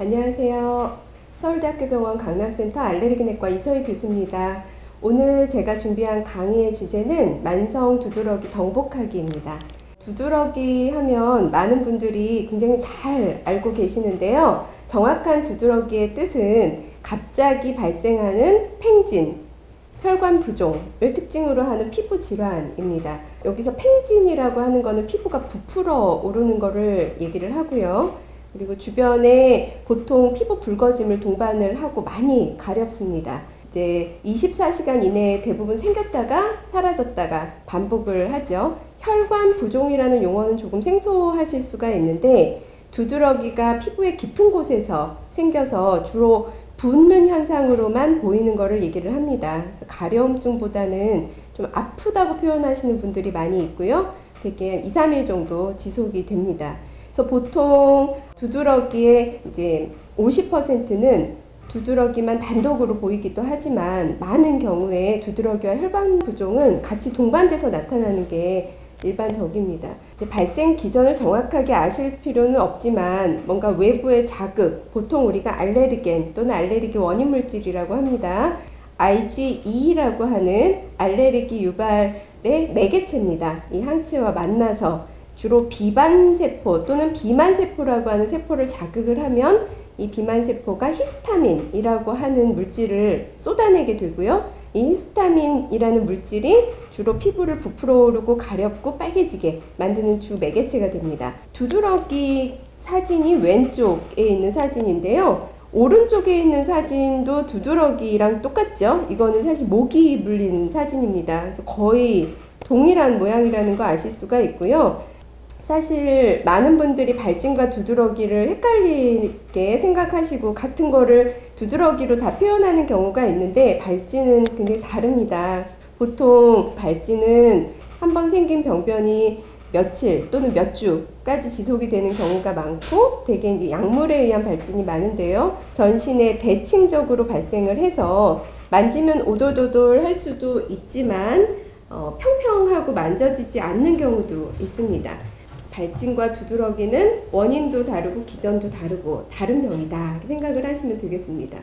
안녕하세요. 서울대학교병원 강남센터 알레르기내과 이서희 교수입니다. 오늘 제가 준비한 강의의 주제는 만성 두드러기 정복하기입니다. 두드러기 하면 많은 분들이 굉장히 잘 알고 계시는데요. 정확한 두드러기의 뜻은 갑자기 발생하는 팽진, 혈관 부종을 특징으로 하는 피부 질환입니다. 여기서 팽진이라고 하는 거는 피부가 부풀어 오르는 거를 얘기를 하고요. 그리고 주변에 보통 피부 붉어짐을 동반을 하고 많이 가렵습니다. 이제 24시간 이내에 대부분 생겼다가 사라졌다가 반복을 하죠. 혈관 부종이라는 용어는 조금 생소하실 수가 있는데 두드러기가 피부의 깊은 곳에서 생겨서 주로 붓는 현상으로만 보이는 것을 얘기를 합니다. 그래서 가려움증보다는 좀 아프다고 표현하시는 분들이 많이 있고요. 대개 2, 3일 정도 지속이 됩니다. 그래서 보통 두드러기의 이제 50%는 두드러기만 단독으로 보이기도 하지만 많은 경우에 두드러기와 혈관 부종은 같이 동반돼서 나타나는 게 일반적입니다. 이제 발생 기전을 정확하게 아실 필요는 없지만 뭔가 외부의 자극, 보통 우리가 알레르겐 또는 알레르기 원인 물질이라고 합니다. IgE라고 하는 알레르기 유발의 매개체입니다. 이 항체와 만나서 주로 비반세포 또는 비만세포라고 하는 세포를 자극을 하면 이 비만세포가 히스타민이라고 하는 물질을 쏟아내게 되고요. 이 히스타민이라는 물질이 주로 피부를 부풀어 오르고 가렵고 빨개지게 만드는 주 매개체가 됩니다. 두드러기 사진이 왼쪽에 있는 사진인데요. 오른쪽에 있는 사진도 두드러기랑 똑같죠? 이거는 사실 모기 물린 사진입니다. 그래서 거의 동일한 모양이라는 거 아실 수가 있고요. 사실 많은 분들이 발진과 두드러기를 헷갈리게 생각하시고 같은 거를 두드러기로 다 표현하는 경우가 있는데 발진은 굉장히 다릅니다. 보통 발진은 한번 생긴 병변이 며칠 또는 몇 주까지 지속이 되는 경우가 많고 대개 이제 약물에 의한 발진이 많은데요. 전신에 대칭적으로 발생을 해서 만지면 오돌오돌 할 수도 있지만 평평하고 만져지지 않는 경우도 있습니다. 발진과 두드러기는 원인도 다르고 기전도 다르고 다른 병이다 이렇게 생각을 하시면 되겠습니다.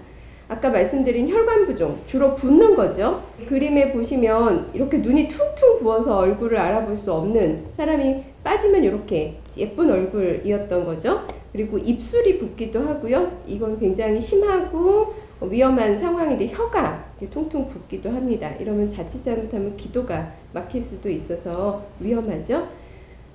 아까 말씀드린 혈관 부종, 주로 붓는 거죠. 그림에 보시면 이렇게 눈이 퉁퉁 부어서 얼굴을 알아볼 수 없는 사람이 빠지면 이렇게 예쁜 얼굴이었던 거죠. 그리고 입술이 붓기도 하고요. 이건 굉장히 심하고 위험한 상황인데 혀가 통통 붓기도 합니다. 이러면 자칫 잘못하면 기도가 막힐 수도 있어서 위험하죠.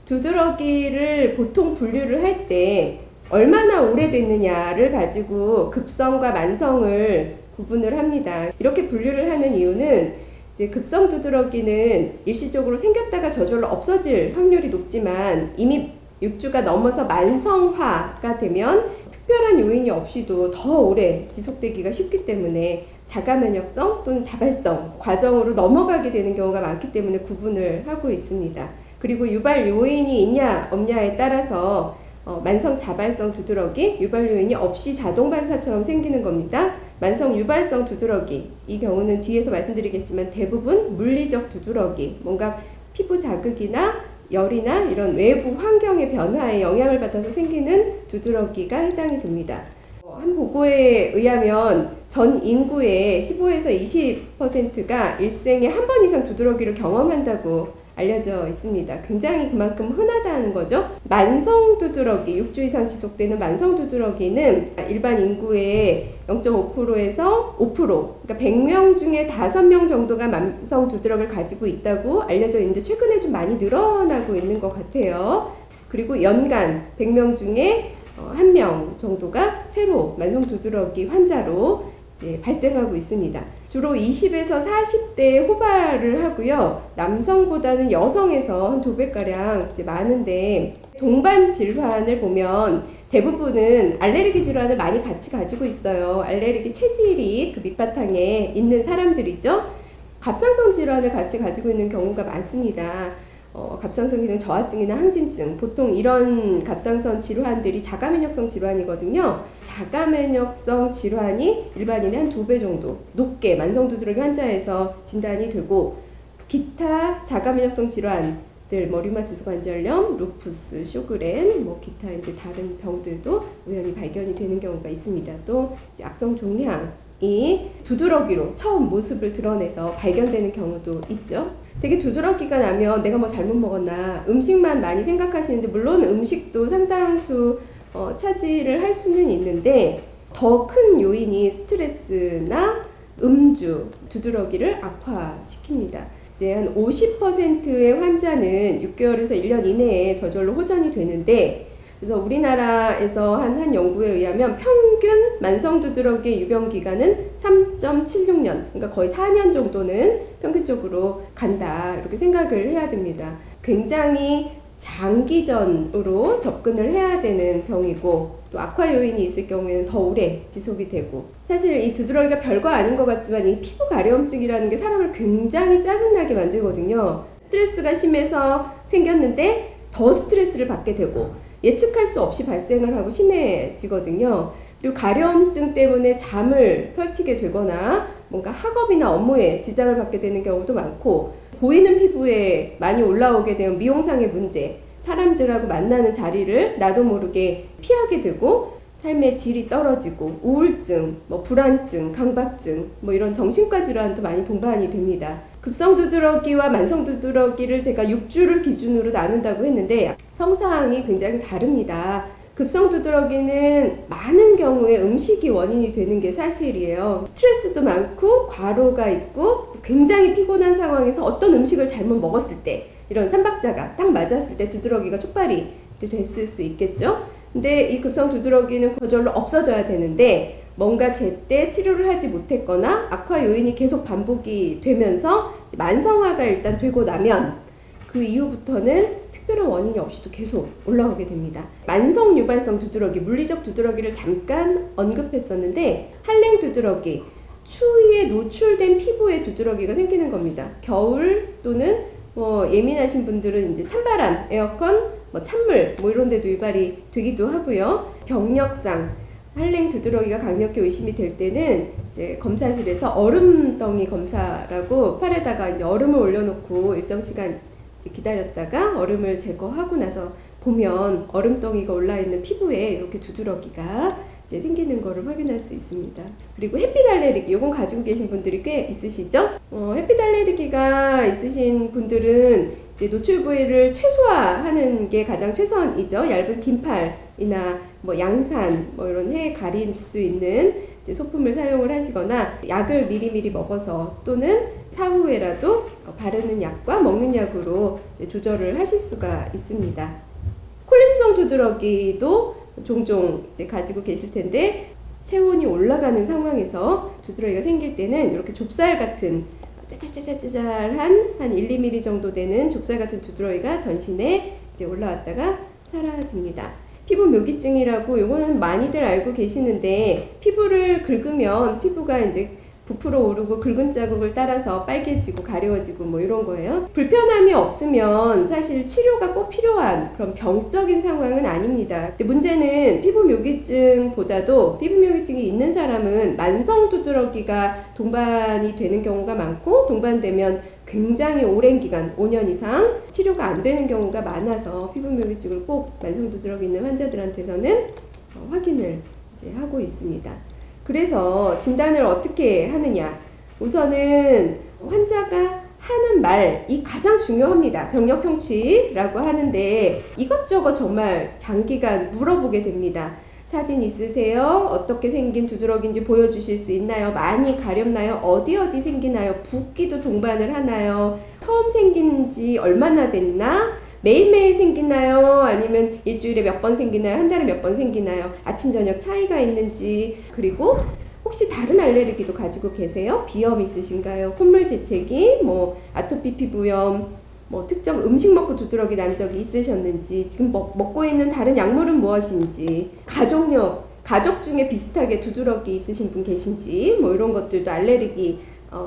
두드러기를 보통 분류를 할 때 얼마나 오래됐느냐를 가지고 급성과 만성을 구분을 합니다. 이렇게 분류를 하는 이유는 이제 급성 두드러기는 일시적으로 생겼다가 저절로 없어질 확률이 높지만 이미 6주가 넘어서 만성화가 되면 특별한 요인이 없이도 더 오래 지속되기가 쉽기 때문에 자가면역성 또는 자발성 과정으로 넘어가게 되는 경우가 많기 때문에 구분을 하고 있습니다. 그리고 유발 요인이 있냐 없냐에 따라서 만성 자발성 두드러기, 유발 요인이 없이 자동 반사처럼 생기는 겁니다. 만성 유발성 두드러기, 이 경우는 뒤에서 말씀드리겠지만 대부분 물리적 두드러기, 뭔가 피부 자극이나 열이나 이런 외부 환경의 변화에 영향을 받아서 생기는 두드러기가 해당이 됩니다. 한 보고에 의하면 전 인구의 15에서 20%가 일생에 한 번 이상 두드러기를 경험한다고 알려져 있습니다. 굉장히 그만큼 흔하다는 거죠. 만성 두드러기, 6주 이상 지속되는 만성 두드러기는 일반 인구의 0.5%에서 5%, 그러니까 100명 중에 5명 정도가 만성 두드러기를 가지고 있다고 알려져 있는데 최근에 좀 많이 늘어나고 있는 것 같아요. 그리고 연간 100명 중에 1명 정도가 새로 만성 두드러기 환자로 이제 발생하고 있습니다. 주로 20에서 40대 후발을 하고요. 남성보다는 여성에서 한 2배가량 이제 많은데 동반 질환을 보면 대부분은 알레르기 질환을 많이 같이 가지고 있어요. 알레르기 체질이 그 밑바탕에 있는 사람들이죠. 갑상선 질환을 같이 가지고 있는 경우가 많습니다. 갑상선 기능 저하증이나 항진증, 보통 이런 갑상선 질환들이 자가면역성 질환이거든요. 자가면역성 질환이 일반인의 한 2배 정도 높게 만성 두드러기 환자에서 진단이 되고 기타 자가면역성 질환 뭐 류마티스 관절염, 루푸스, 쇼그렌, 뭐 기타 이제 다른 병들도 우연히 발견이 되는 경우가 있습니다. 또 이제 악성 종양이 두드러기로 처음 모습을 드러내서 발견되는 경우도 있죠. 되게 두드러기가 나면 내가 뭐 잘못 먹었나 음식만 많이 생각하시는데 물론 음식도 상당수 차지를 할 수는 있는데 더 큰 요인이 스트레스나 음주, 두드러기를 악화시킵니다. 이제 한 50%의 환자는 6개월에서 1년 이내에 저절로 호전이 되는데, 그래서 우리나라에서 한 연구에 의하면 평균 만성 두드러기 유병 기간은 3.76년, 그러니까 거의 4년 정도는 평균적으로 간다, 이렇게 생각을 해야 됩니다. 굉장히 장기전으로 접근을 해야 되는 병이고, 또 악화 요인이 있을 경우에는 더 오래 지속이 되고, 사실 이 두드러기가 별거 아닌 것 같지만 이 피부 가려움증이라는 게 사람을 굉장히 짜증나게 만들거든요. 스트레스가 심해서 생겼는데 더 스트레스를 받게 되고 예측할 수 없이 발생을 하고 심해지거든요. 그리고 가려움증 때문에 잠을 설치게 되거나 뭔가 학업이나 업무에 지장을 받게 되는 경우도 많고, 보이는 피부에 많이 올라오게 되면 미용상의 문제, 사람들하고 만나는 자리를 나도 모르게 피하게 되고 삶의 질이 떨어지고 우울증, 뭐 불안증, 강박증, 뭐 이런 정신과 질환도 많이 동반이 됩니다. 급성 두드러기와 만성 두드러기를 제가 6주를 기준으로 나눈다고 했는데 성상이 굉장히 다릅니다. 급성 두드러기는 많은 경우에 음식이 원인이 되는 게 사실이에요. 스트레스도 많고 과로가 있고 굉장히 피곤한 상황에서 어떤 음식을 잘못 먹었을 때, 이런 삼박자가 딱 맞았을 때 두드러기가 촉발이 됐을 수 있겠죠. 근데 이 급성 두드러기는 저절로 없어져야 되는데 뭔가 제때 치료를 하지 못했거나 악화 요인이 계속 반복이 되면서 만성화가 일단 되고 나면 그 이후부터는 특별한 원인이 없이도 계속 올라오게 됩니다. 만성 유발성 두드러기, 물리적 두드러기를 잠깐 언급했었는데 한랭 두드러기, 추위에 노출된 피부에 두드러기가 생기는 겁니다. 겨울 또는 예민하신 분들은 이제 찬바람, 에어컨, 찬물 이런 데도 유발이 되기도 하고요. 병력상 한랭 두드러기가 강력히 의심이 될 때는 이제 검사실에서 얼음덩이 검사라고 팔에다가 이제 얼음을 올려놓고 일정 시간 기다렸다가 얼음을 제거하고 나서 보면 얼음덩이가 올라있는 피부에 이렇게 두드러기가 이제 생기는 거를 확인할 수 있습니다. 그리고 햇빛 알레르기, 이건 가지고 계신 분들이 꽤 있으시죠? 햇빛 알레르기가 있으신 분들은 이제 노출 부위를 최소화하는 게 가장 최선이죠. 얇은 긴팔이나 양산 이런 해 가릴 수 있는 이제 소품을 사용을 하시거나 약을 미리미리 먹어서 또는 사후에라도 바르는 약과 먹는 약으로 이제 조절을 하실 수가 있습니다. 콜린성 두드러기도 종종 이제 가지고 계실 텐데, 체온이 올라가는 상황에서 두드러기가 생길 때는 이렇게 좁쌀 같은 짜잘짜잘짜잘한 한 1, 2mm 정도 되는 좁쌀 같은 두드러기가 전신에 이제 올라왔다가 사라집니다. 피부 묘기증이라고, 요거는 많이들 알고 계시는데 피부를 긁으면 피부가 이제 부풀어 오르고 긁은 자국을 따라서 빨개지고 가려워지고 이런 거예요. 불편함이 없으면 사실 치료가 꼭 필요한 그런 병적인 상황은 아닙니다. 근데 문제는 피부 묘기증보다도 피부 묘기증이 있는 사람은 만성 두드러기가 동반이 되는 경우가 많고, 동반되면 굉장히 오랜 기간, 5년 이상 치료가 안 되는 경우가 많아서 피부 묘기증을 꼭 만성 두드러기 있는 환자들한테서는 확인을 이제 하고 있습니다. 그래서 진단을 어떻게 하느냐, 우선은 환자가 하는 말이 가장 중요합니다. 병력 청취라고 하는데 이것저것 정말 장기간 물어보게 됩니다. 사진 있으세요? 어떻게 생긴 두드러기인지 보여주실 수 있나요? 많이 가렵나요? 어디 생기나요? 붓기도 동반을 하나요? 처음 생긴 지 얼마나 됐나? 매일매일 생기나요? 아니면 일주일에 몇 번 생기나요? 한 달에 몇 번 생기나요? 아침 저녁 차이가 있는지, 그리고 혹시 다른 알레르기도 가지고 계세요? 비염 있으신가요? 콧물 재채기, 아토피 피부염, 특정 음식 먹고 두드러기 난 적이 있으셨는지, 지금 먹고 있는 다른 약물은 무엇인지, 가족 중에 비슷하게 두드러기 있으신 분 계신지, 이런 것들도 알레르기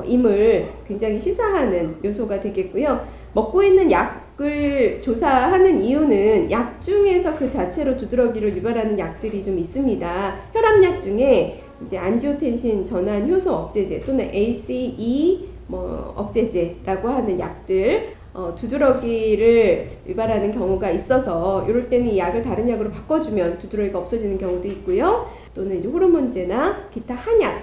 임을 굉장히 시사하는 요소가 되겠고요. 먹고 있는 약을 조사하는 이유는 약 중에서 그 자체로 두드러기를 유발하는 약들이 좀 있습니다. 혈압약 중에 이제 안지오텐신 전환 효소 억제제 또는 ACE 억제제라고 하는 약들, 두드러기를 유발하는 경우가 있어서 이럴 때는 이 약을 다른 약으로 바꿔주면 두드러기가 없어지는 경우도 있고요. 또는 이제 호르몬제나 기타 한약,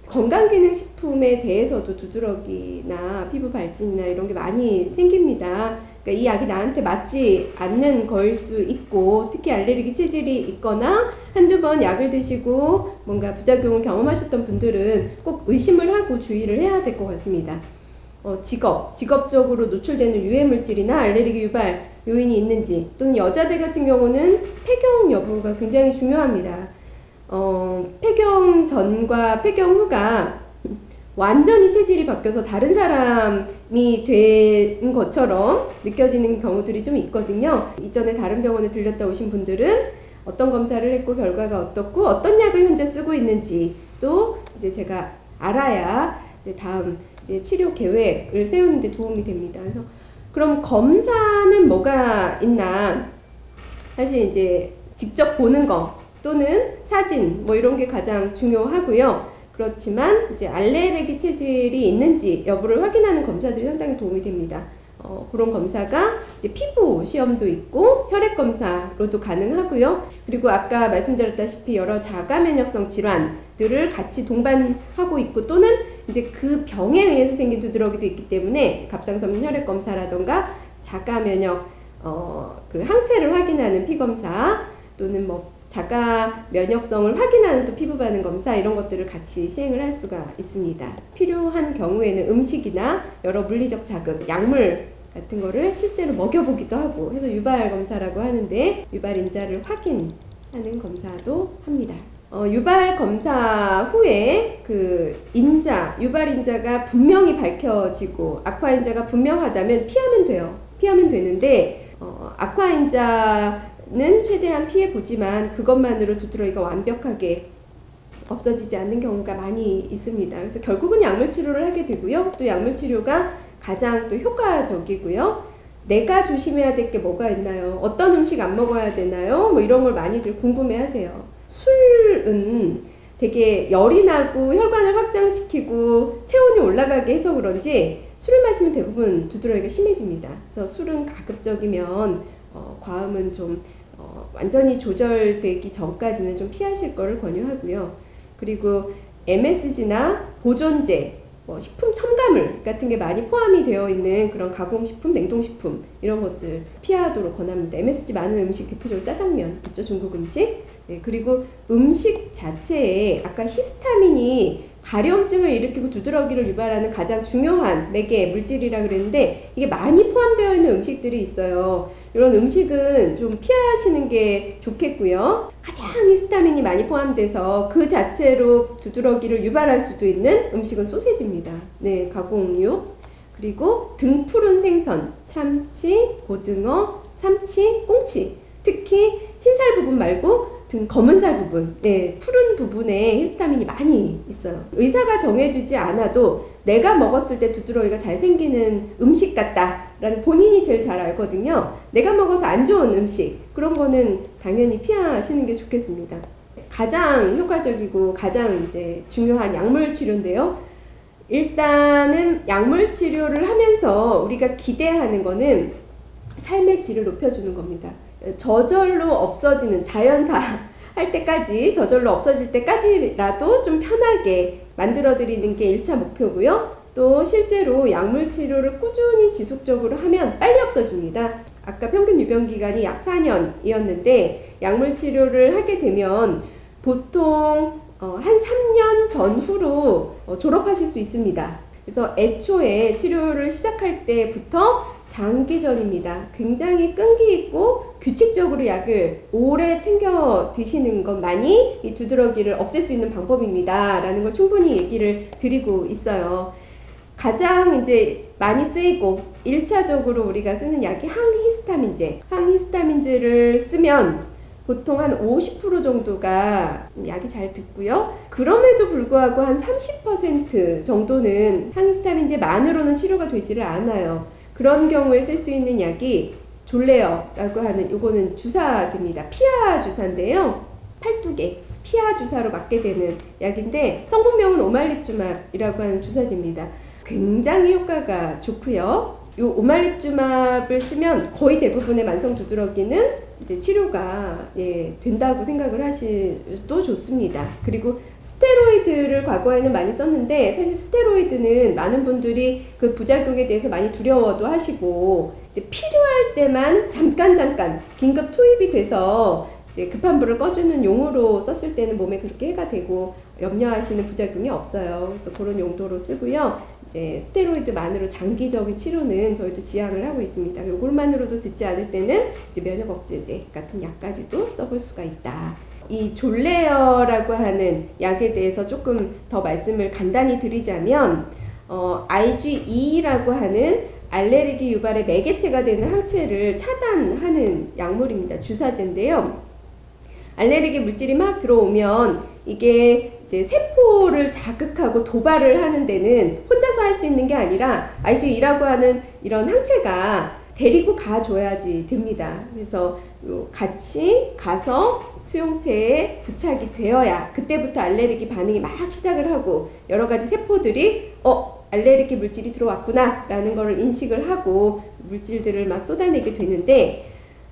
건강기능식품에 대해서도 두드러기나 피부 발진이나 이런 게 많이 생깁니다. 그러니까 이 약이 나한테 맞지 않는 거일 수 있고, 특히 알레르기 체질이 있거나 한두 번 약을 드시고 뭔가 부작용을 경험하셨던 분들은 꼭 의심을 하고 주의를 해야 될 것 같습니다. 직업적으로 노출되는 유해물질이나 알레르기 유발 요인이 있는지, 또는 여자들 같은 경우는 폐경 여부가 굉장히 중요합니다. 폐경 전과 폐경 후가 완전히 체질이 바뀌어서 다른 사람이 된 것처럼 느껴지는 경우들이 좀 있거든요. 이전에 다른 병원에 들렸다 오신 분들은 어떤 검사를 했고 결과가 어떻고 어떤 약을 현재 쓰고 있는지 또 이제 제가 알아야 이제 다음 이제 치료 계획을 세우는 데 도움이 됩니다. 그래서 그럼 검사는 뭐가 있나? 사실 이제 직접 보는 거 또는 사진 뭐 이런 게 가장 중요하고요. 그렇지만 이제 알레르기 체질이 있는지 여부를 확인하는 검사들이 상당히 도움이 됩니다. 그런 검사가 이제 피부 시험도 있고 혈액 검사로도 가능하고요. 그리고 아까 말씀드렸다시피 여러 자가 면역성 질환들을 같이 동반하고 있고, 또는 이제 그 병에 의해서 생긴 두드러기도 있기 때문에 갑상선 혈액 검사라던가 자가 면역 그 항체를 확인하는 피 검사, 또는 뭐 자가 면역성을 확인하는 또 피부 반응 검사, 이런 것들을 같이 시행을 할 수가 있습니다. 필요한 경우에는 음식이나 여러 물리적 자극, 약물 같은 거를 실제로 먹여보기도 하고 해서 유발 검사라고 하는데, 유발 인자를 확인하는 검사도 합니다. 유발 검사 후에 그 유발 인자가 분명히 밝혀지고 악화 인자가 분명하다면 피하면 돼요. 피하면 되는데 악화 인자는 최대한 피해 보지만 그것만으로 두드러기가 완벽하게 없어지지 않는 경우가 많이 있습니다. 그래서 결국은 약물 치료를 하게 되고요. 또 약물 치료가 가장 또 효과적이고요. 내가 조심해야 될 게 뭐가 있나요? 어떤 음식 안 먹어야 되나요? 뭐 이런 걸 많이들 궁금해 하세요. 술은 되게 열이 나고 혈관을 확장시키고 체온이 올라가게 해서 그런지 술을 마시면 대부분 두드러기가 심해집니다. 그래서 술은 가급적이면 과음은 좀 완전히 조절되기 전까지는 좀 피하실 거를 권유하고요. 그리고 MSG나 보존제, 식품 첨가물 같은 게 많이 포함이 되어 있는 그런 가공식품, 냉동식품 이런 것들 피하도록 권합니다. MSG 많은 음식 대표적으로 짜장면 있죠, 중국 음식. 네, 그리고 음식 자체에 아까 히스타민이 가려움증을 일으키고 두드러기를 유발하는 가장 중요한 매개 물질이라 그랬는데, 이게 많이 포함되어 있는 음식들이 있어요. 이런 음식은 좀 피하시는 게 좋겠고요. 가장 히스타민이 많이 포함돼서 그 자체로 두드러기를 유발할 수도 있는 음식은 소세지입니다. 네, 가공육. 그리고 등푸른 생선, 참치, 고등어, 삼치, 꽁치. 특히 흰살 부분 말고 등 검은살 부분, 네, 푸른 부분에 히스타민이 많이 있어요. 의사가 정해주지 않아도 내가 먹었을 때 두드러기가 잘 생기는 음식 같다라는 본인이 제일 잘 알거든요. 내가 먹어서 안 좋은 음식, 그런 거는 당연히 피하시는 게 좋겠습니다. 가장 효과적이고 가장 이제 중요한 약물 치료인데요. 일단은 약물 치료를 하면서 우리가 기대하는 거는 삶의 질을 높여주는 겁니다. 저절로 없어지는, 자연사 할 때까지, 저절로 없어질 때까지라도 좀 편하게 만들어 드리는 게 1차 목표고요. 또 실제로 약물 치료를 꾸준히 지속적으로 하면 빨리 없어집니다. 아까 평균 유병 기간이 약 4년이었는데 약물 치료를 하게 되면 보통 한 3년 전후로 졸업하실 수 있습니다. 그래서 애초에 치료를 시작할 때부터 장기전입니다. 굉장히 끈기 있고 규칙적으로 약을 오래 챙겨 드시는 것만이 이 두드러기를 없앨 수 있는 방법입니다. 라는 걸 충분히 얘기를 드리고 있어요. 가장 이제 많이 쓰이고 1차적으로 우리가 쓰는 약이 항히스타민제. 항히스타민제를 쓰면 보통 한 50% 정도가 약이 잘 듣고요. 그럼에도 불구하고 한 30% 정도는 항히스타민제만으로는 치료가 되지를 않아요. 그런 경우에 쓸 수 있는 약이 졸레어라고 하는, 요거는 주사제입니다. 피하 주사인데요. 팔뚝에 피하 주사로 맞게 되는 약인데 성분명은 오말립주맙이라고 하는 주사제입니다. 굉장히 효과가 좋고요. 요 오말립주맙을 쓰면 거의 대부분의 만성 두드러기는 이제 치료가 된다고 생각을 하셔도 좋습니다. 그리고 스테로이드를 과거에는 많이 썼는데 사실 스테로이드는 많은 분들이 그 부작용에 대해서 많이 두려워도 하시고 이제 필요할 때만 잠깐 긴급 투입이 돼서 이제 급한 불을 꺼주는 용으로 썼을 때는 몸에 그렇게 해가 되고 염려하시는 부작용이 없어요. 그래서 그런 용도로 쓰고요. 이제 스테로이드만으로 장기적인 치료는 저희도 지향을 하고 있습니다. 이걸만으로도 듣지 않을 때는 이제 면역 억제제 같은 약까지도 써볼 수가 있다. 이 졸레어라고 하는 약에 대해서 조금 더 말씀을 간단히 드리자면 IgE라고 하는 알레르기 유발의 매개체가 되는 항체를 차단하는 약물입니다. 주사제인데요. 알레르기 물질이 막 들어오면 이게 이제 세포를 자극하고 도발을 하는 데는 혼자서 할 수 있는 게 아니라 IgE라고 하는 이런 항체가 데리고 가줘야지 됩니다. 그래서 같이 가서 수용체에 부착이 되어야 그때부터 알레르기 반응이 막 시작을 하고 여러 가지 세포들이 알레르기 물질이 들어왔구나 라는 걸 인식을 하고 물질들을 막 쏟아내게 되는데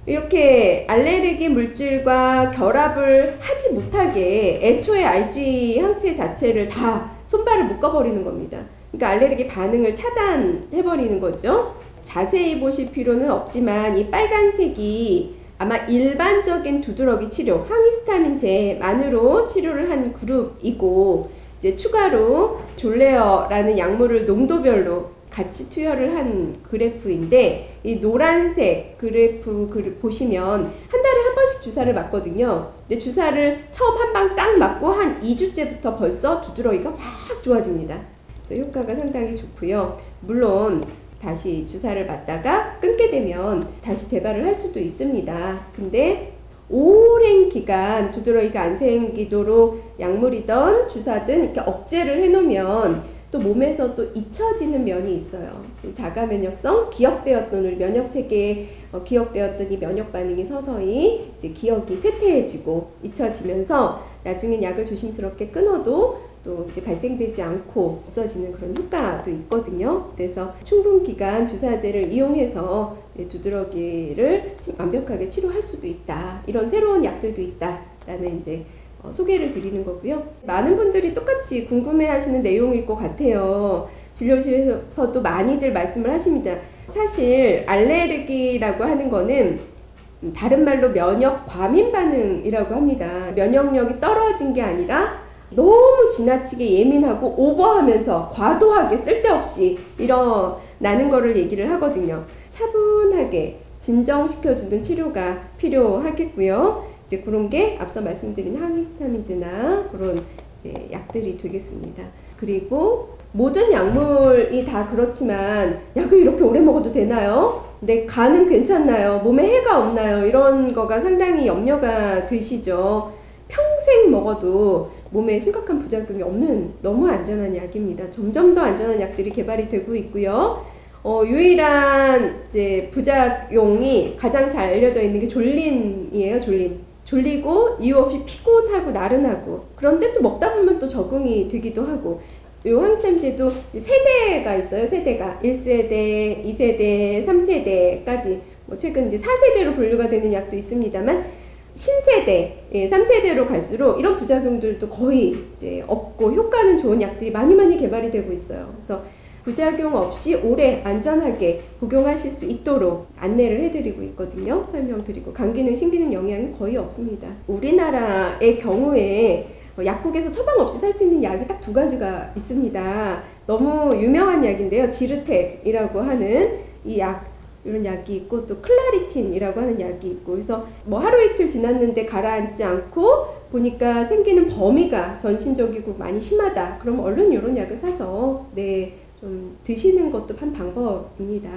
이렇게 알레르기 물질과 결합을 하지 못하게 애초에 IgE 항체 자체를 다 손발을 묶어버리는 겁니다. 그러니까 알레르기 반응을 차단해버리는 거죠. 자세히 보실 필요는 없지만 이 빨간색이 아마 일반적인 두드러기 치료, 항히스타민제만으로 치료를 한 그룹이고 이제 추가로 졸레어라는 약물을 농도별로 같이 투여를 한 그래프인데 이 노란색 그래프 보시면 한 달에 한 번씩 주사를 맞거든요. 근데 주사를 처음 한 방 딱 맞고 한 2주째부터 벌써 두드러기가 확 좋아집니다. 그래서 효과가 상당히 좋고요. 물론 다시 주사를 맞다가 끊게 되면 다시 재발을 할 수도 있습니다. 근데 오랜 기간 두드러기가 안 생기도록 약물이든 주사든 이렇게 억제를 해놓으면 또 몸에서 또 잊혀지는 면이 있어요. 자가 면역성, 기억되었던 우리 면역 체계에 기억되었던 이 면역 반응이 서서히 이제 기억이 쇠퇴해지고 잊혀지면서 나중엔 약을 조심스럽게 끊어도 또 이제 발생되지 않고 없어지는 그런 효과도 있거든요. 그래서 충분 기간 주사제를 이용해서 두드러기를 완벽하게 치료할 수도 있다. 이런 새로운 약들도 있다라는 이제 소개를 드리는 거고요. 많은 분들이 똑같이 궁금해하시는 내용일 것 같아요. 진료실에서도 많이들 말씀을 하십니다. 사실 알레르기라고 하는 거는 다른 말로 면역 과민 반응이라고 합니다. 면역력이 떨어진 게 아니라 너무 지나치게 예민하고 오버하면서 과도하게 쓸데없이 일어나는 거를 얘기를 하거든요. 차분하게 진정시켜주는 치료가 필요하겠고요. 이제 그런 게 앞서 말씀드린 항히스타민제나 그런 이제 약들이 되겠습니다. 그리고 모든 약물이 다 그렇지만 약을 이렇게 오래 먹어도 되나요? 내 간은 괜찮나요? 몸에 해가 없나요? 이런 거가 상당히 염려가 되시죠. 평생 먹어도 몸에 심각한 부작용이 없는 너무 안전한 약입니다. 점점 더 안전한 약들이 개발이 되고 있고요. 유일한 이제 부작용이 가장 잘 알려져 있는 게 졸림이에요. 졸리고 이유 없이 피곤하고 나른하고 그런데 또 먹다 보면 또 적응이 되기도 하고 요 항히스타민제도 세대가 있어요. 세대가 1세대, 2세대, 3세대까지 최근 이제 4세대로 분류가 되는 약도 있습니다만 신세대, 3세대로 갈수록 이런 부작용들도 거의 이제 없고 효과는 좋은 약들이 많이 개발이 되고 있어요. 그래서 부작용 없이 오래 안전하게 복용하실 수 있도록 안내를 해드리고 있거든요. 설명드리고 감기능, 신기능 영향이 거의 없습니다. 우리나라의 경우에 약국에서 처방 없이 살 수 있는 약이 딱 2가지가 있습니다. 너무 유명한 약인데요. 지르텍이라고 하는 이 약, 이런 약이 있고 또 클라리틴이라고 하는 약이 있고 그래서 뭐 하루 이틀 지났는데 가라앉지 않고 보니까 생기는 범위가 전신적이고 많이 심하다. 그럼 얼른 이런 약을 사서 좀 드시는 것도 한 방법입니다.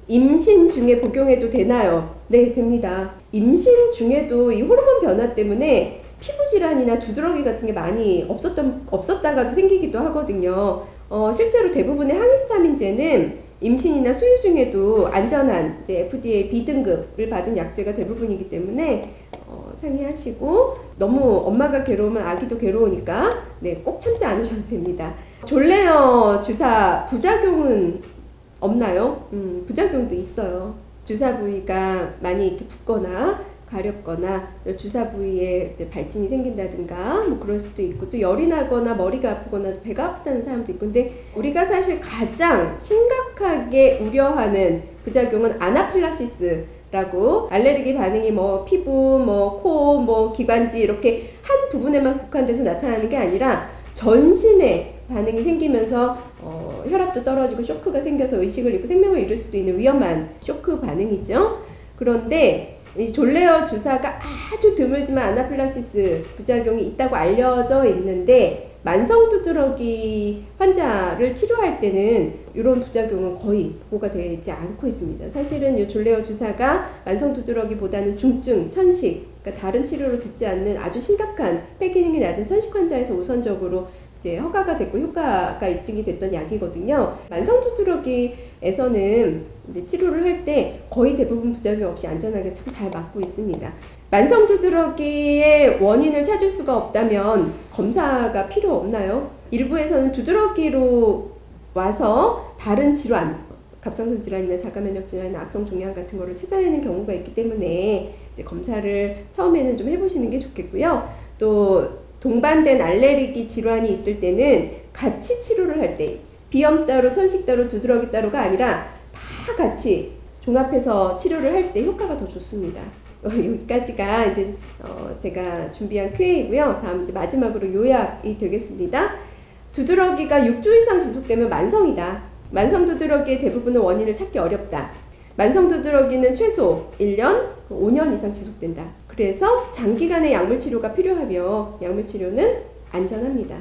임신 중에 복용해도 되나요? 네, 됩니다. 임신 중에도 이 호르몬 변화 때문에 피부 질환이나 두드러기 같은 게 많이 없었다가도 생기기도 하거든요. 실제로 대부분의 항히스타민제는 임신이나 수유 중에도 안전한 이제 FDA B등급을 받은 약제가 대부분이기 때문에 상의하시고, 너무 엄마가 괴로우면 아기도 괴로우니까 네, 꼭 참지 않으셔도 됩니다. 졸레어 주사 부작용은 없나요? 부작용도 있어요. 주사 부위가 많이 이렇게 붓거나 가렵거나 주사 부위에 이제 발진이 생긴다든가 뭐 그럴 수도 있고, 또 열이 나거나 머리가 아프거나 배가 아프다는 사람도 있고. 근데 우리가 사실 가장 심각하게 우려하는 부작용은 아나필락시스라고, 알레르기 반응이 뭐 피부, 뭐 코, 뭐 기관지 이렇게 한 부분에만 국한돼서 나타나는 게 아니라 전신에 반응이 생기면서 혈압도 떨어지고 쇼크가 생겨서 의식을 잃고 생명을 잃을 수도 있는 위험한 쇼크 반응이죠. 그런데 이 졸레어 주사가 아주 드물지만 아나필락시스 부작용이 있다고 알려져 있는데, 만성 두드러기 환자를 치료할 때는 이런 부작용은 거의 보고가 되지 않고 있습니다. 사실은 이 졸레어 주사가 만성 두드러기보다는 중증, 천식, 그러니까 다른 치료로 듣지 않는 아주 심각한 폐 기능이 낮은 천식 환자에서 우선적으로 이제 허가가 됐고 효과가 입증이 됐던 약이거든요. 만성 두드러기에서는 이제 치료를 할 때 거의 대부분 부작용 없이 안전하게 참 잘 막고 있습니다. 만성 두드러기의 원인을 찾을 수가 없다면 검사가 필요 없나요? 일부에서는 두드러기로 와서 다른 질환, 갑상선 질환이나 자가면역 질환이나 악성 종양 같은 거를 찾아내는 경우가 있기 때문에 이제 검사를 처음에는 좀 해보시는 게 좋겠고요. 또 동반된 알레르기 질환이 있을 때는 같이 치료를 할 때, 비염 따로, 천식 따로, 두드러기 따로가 아니라 다 같이 종합해서 치료를 할 때 효과가 더 좋습니다. 여기까지가 이제 제가 준비한 Q&A고요. 다음 이제 마지막으로 요약이 되겠습니다. 두드러기가 6주 이상 지속되면 만성이다. 만성 두드러기의 대부분의 원인을 찾기 어렵다. 만성 두드러기는 최소 1년, 5년 이상 지속된다. 그래서 장기간의 약물 치료가 필요하며 약물 치료는 안전합니다.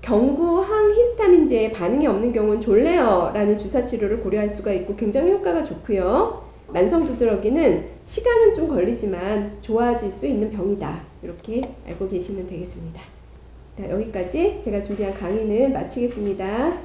경구 항히스타민제에 반응이 없는 경우는 졸레어라는 주사 치료를 고려할 수가 있고 굉장히 효과가 좋고요. 만성 두드러기는 시간은 좀 걸리지만 좋아질 수 있는 병이다. 이렇게 알고 계시면 되겠습니다. 자, 여기까지 제가 준비한 강의는 마치겠습니다.